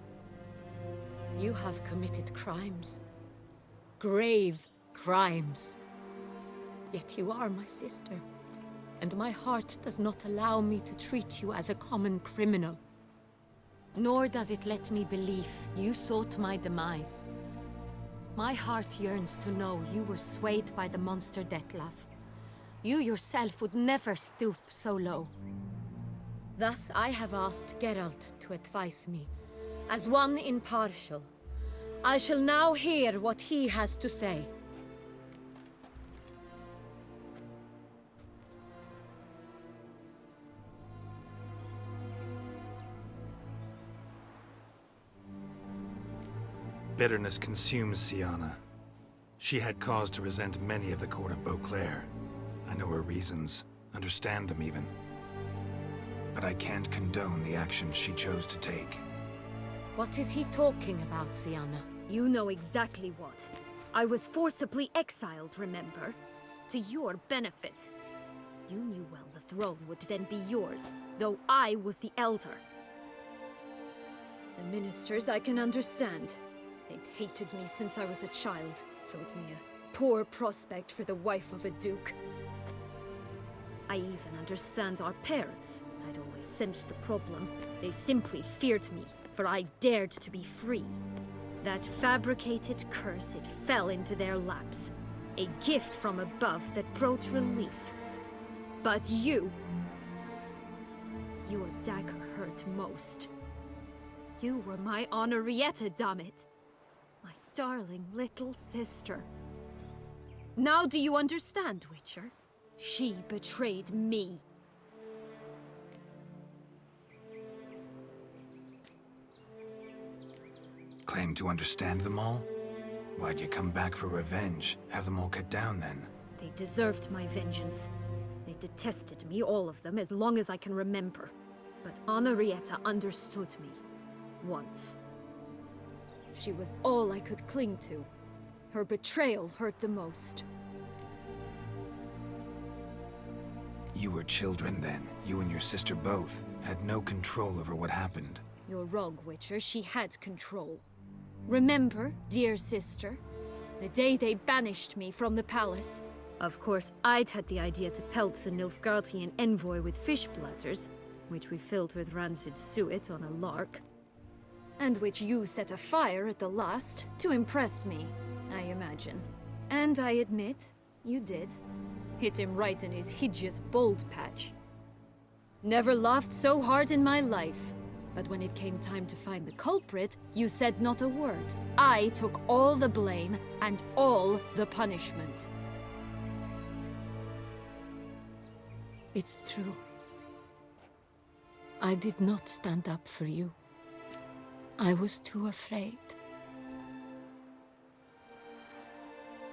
You have committed crimes. Grave crimes. Yet you are my sister, and my heart does not allow me to treat you as a common criminal. Nor does it let me believe you sought my demise. My heart yearns to know you were swayed by the monster Deatlaff. You yourself would never stoop so low. Thus I have asked Geralt to advise me, as one impartial. I shall now hear what he has to say. Bitterness consumes Syanna. She had cause to resent many of the court of Beauclair. I know her reasons, understand them even. But I can't condone the actions she chose to take. What is he talking about, Syanna? You know exactly what. I was forcibly exiled, remember? To your benefit. You knew well the throne would then be yours, though I was the elder. The ministers I can understand. They'd hated me since I was a child, thought me a poor prospect for the wife of a duke. I even understand our parents. I'd always sensed the problem. They simply feared me, for I dared to be free. That fabricated curse, it fell into their laps. A gift from above that brought relief. But you... your dagger hurt most. You were my Henrietta, dammit. My darling little sister. Now do you understand, Witcher? She betrayed me. Claim to understand them all? Why'd you come back for revenge? Have them all cut down then? They deserved my vengeance. They detested me, all of them, as long as I can remember. But Henrietta understood me. Once. She was all I could cling to. Her betrayal hurt the most. You were children then. You and your sister both had no control over what happened. You're wrong, Witcher. She had control. Remember, dear sister, the day they banished me from the palace? Of course, I'd had the idea to pelt the Nilfgaardian envoy with fish bladders, which we filled with rancid suet on a lark. And which you set afire at the last, to impress me, I imagine. And I admit, you did. Hit him right in his hideous bald patch. Never laughed so hard in my life. But when it came time to find the culprit, you said not a word. I took all the blame and all the punishment. It's true. I did not stand up for you. I was too afraid.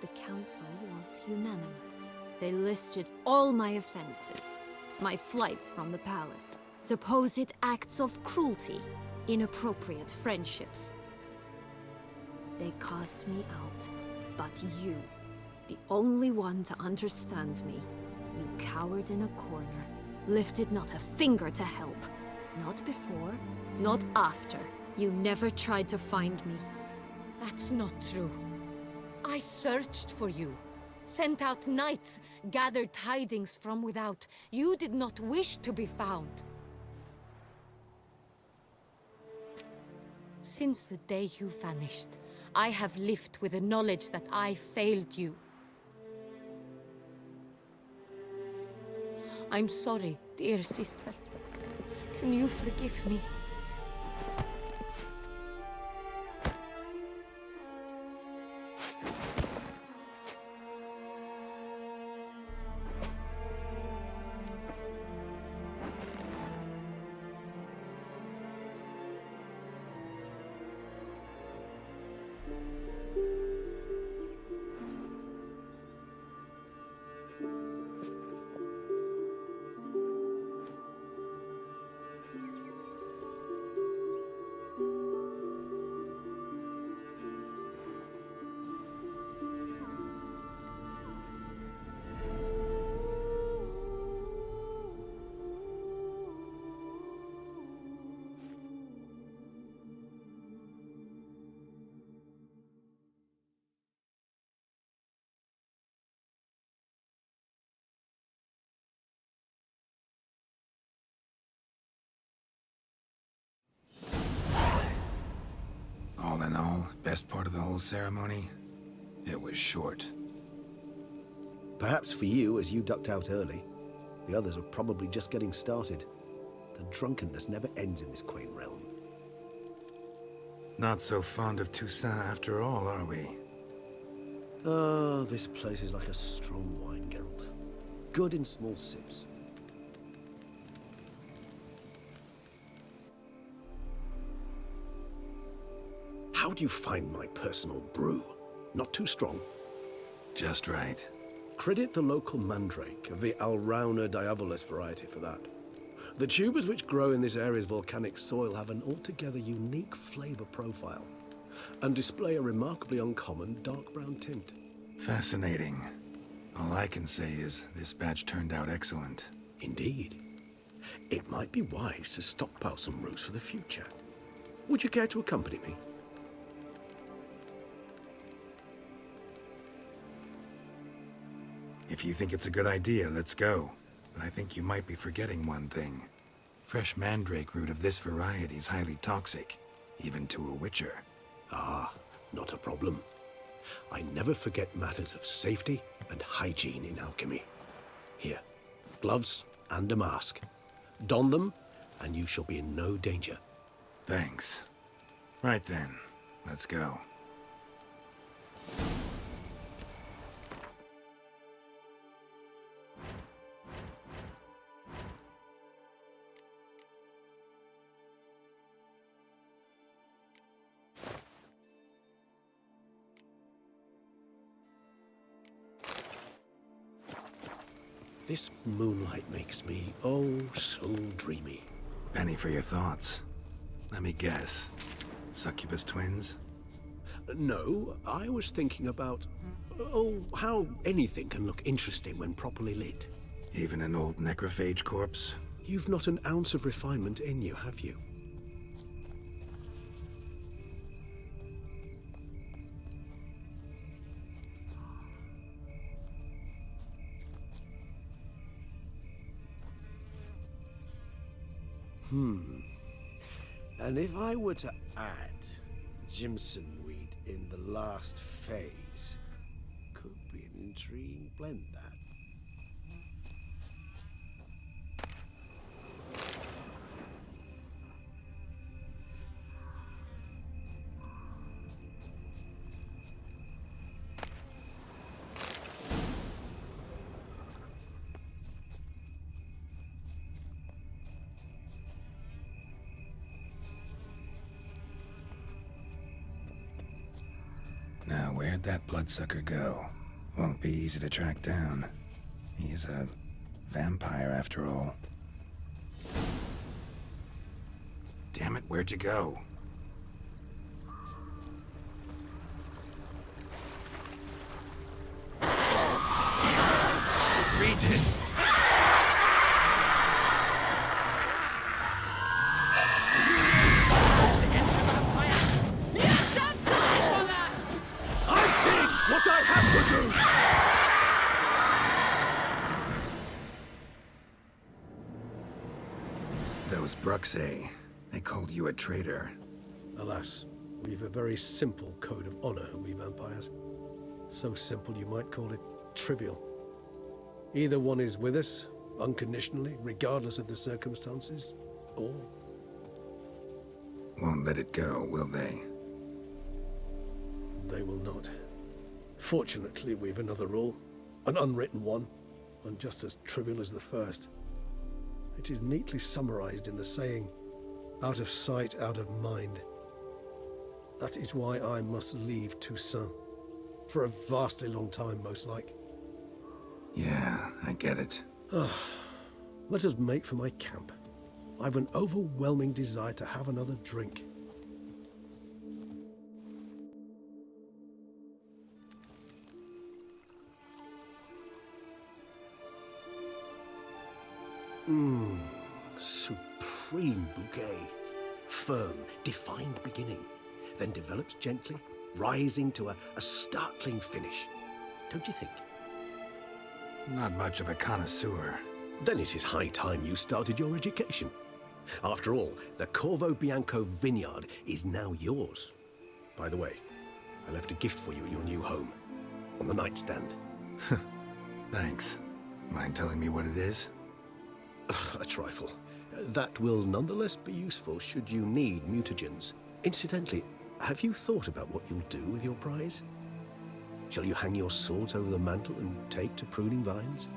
The council was unanimous. They listed all my offenses. My flights from the palace, supposed acts of cruelty, inappropriate friendships. They cast me out, but you, the only one to understand me, you cowered in a corner, lifted not a finger to help. Not before, not after. You never tried to find me. That's not true. I searched for you. Sent out knights, gathered tidings from without. You did not wish to be found. Since the day you vanished, I have lived with the knowledge that I failed you. I'm sorry, dear sister. Can you forgive me? All in all, best part of the whole ceremony? It was short. Perhaps for you, as you ducked out early. The others are probably just getting started. The drunkenness never ends in this quaint realm. Not so fond of Toussaint after all, are we? Oh, this place is like a strong wine, Geralt. Good in small sips. How do you find my personal brew? Not too strong? Just right. Credit the local mandrake of the Alrauna diavolis variety for that. The tubers which grow in this area's volcanic soil have an altogether unique flavor profile and display a remarkably uncommon dark brown tint. Fascinating. All I can say is this batch turned out excellent. Indeed. It might be wise to stockpile some roots for the future. Would you care to accompany me? If you think it's a good idea, let's go. But I think you might be forgetting one thing. Fresh mandrake root of this variety is highly toxic, even to a witcher. Ah, not a problem. I never forget matters of safety and hygiene in alchemy. Here, gloves and a mask. Don them, and you shall be in no danger. Thanks. Right then, let's go. This moonlight makes me, oh, so dreamy. Penny for your thoughts. Let me guess. Succubus twins? No, I was thinking about... Oh, how anything can look interesting when properly lit. Even an old necrophage corpse? You've not an ounce of refinement in you, have you? And if I were to add Jimson weed in the last phase, could be an intriguing blend, that. Now, where'd that bloodsucker go? Won't be easy to track down. He's a vampire, after all. Damn it, where'd you go? Regis! What I have to do! Those Bruxay, they called you a traitor. Alas, we've a very simple code of honor, we vampires. So simple you might call it trivial. Either one is with us, unconditionally, regardless of the circumstances, or... Won't let it go, will they? They will not. Fortunately, we've another rule, an unwritten one, and just as trivial as the first. It is neatly summarized in the saying, out of sight, out of mind. That is why I must leave Toussaint. For a vastly long time, most like. Yeah, I get it. Let us make for my camp. I've an overwhelming desire to have another drink. Supreme bouquet. Firm, defined beginning, then develops gently, rising to a startling finish. Don't you think? Not much of a connoisseur. Then it is high time you started your education. After all, the Corvo Bianco vineyard is now yours. By the way, I left a gift for you at your new home, on the nightstand. Thanks. Mind telling me what it is? A trifle. That will nonetheless be useful should you need mutagens. Incidentally, have you thought about what you'll do with your prize? Shall you hang your swords over the mantle and take to pruning vines?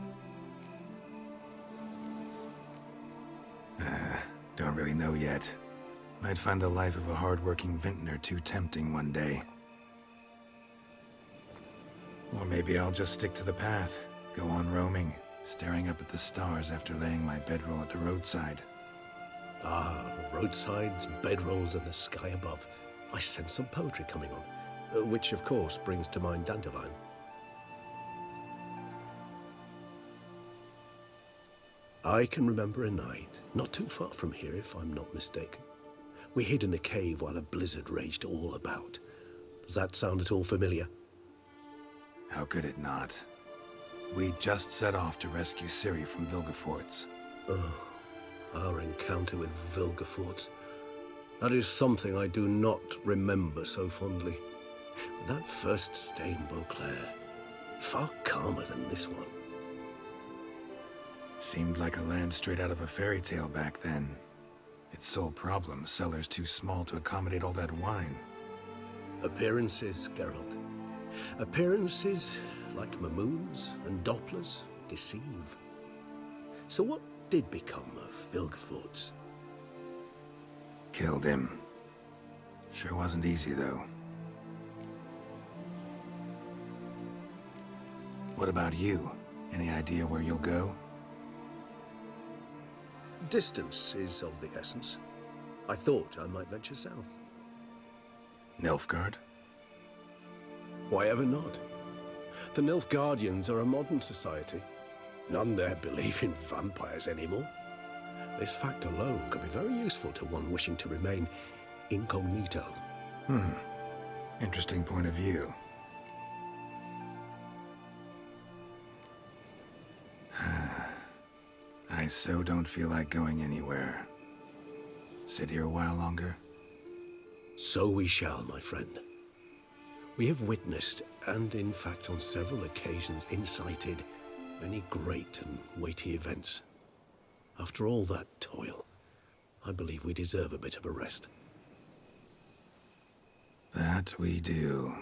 Don't really know yet. Might find the life of a hard-working vintner too tempting one day. Or maybe I'll just stick to the path, go on roaming, staring up at the stars after laying my bedroll at the roadside. Ah, roadsides, bedrolls, and the sky above. I sense some poetry coming on, which of course brings to mind Dandelion. I can remember a night, not too far from here if I'm not mistaken. We hid in a cave while a blizzard raged all about. Does that sound at all familiar? How could it not? We just set off to rescue Ciri from Vilgefortz. Oh, our encounter with Vilgefortz. That is something I do not remember so fondly. But that first stay in Beauclair, far calmer than this one. Seemed like a land straight out of a fairy tale back then. Its sole problem, cellars too small to accommodate all that wine. Appearances, Geralt. Appearances, like Mamoons and Dopplers, deceive. So what did become of Vilgefortz? Killed him. Sure wasn't easy, though. What about you? Any idea where you'll go? Distance is of the essence. I thought I might venture south. Nilfgaard? Why ever not? The Nilfgaardians are a modern society. None there believe in vampires anymore. This fact alone could be very useful to one wishing to remain incognito. Interesting point of view. I so don't feel like going anywhere. Sit here a while longer? So we shall, my friend. We have witnessed, and in fact on several occasions incited, many great and weighty events. After all that toil, I believe we deserve a bit of a rest. That we do.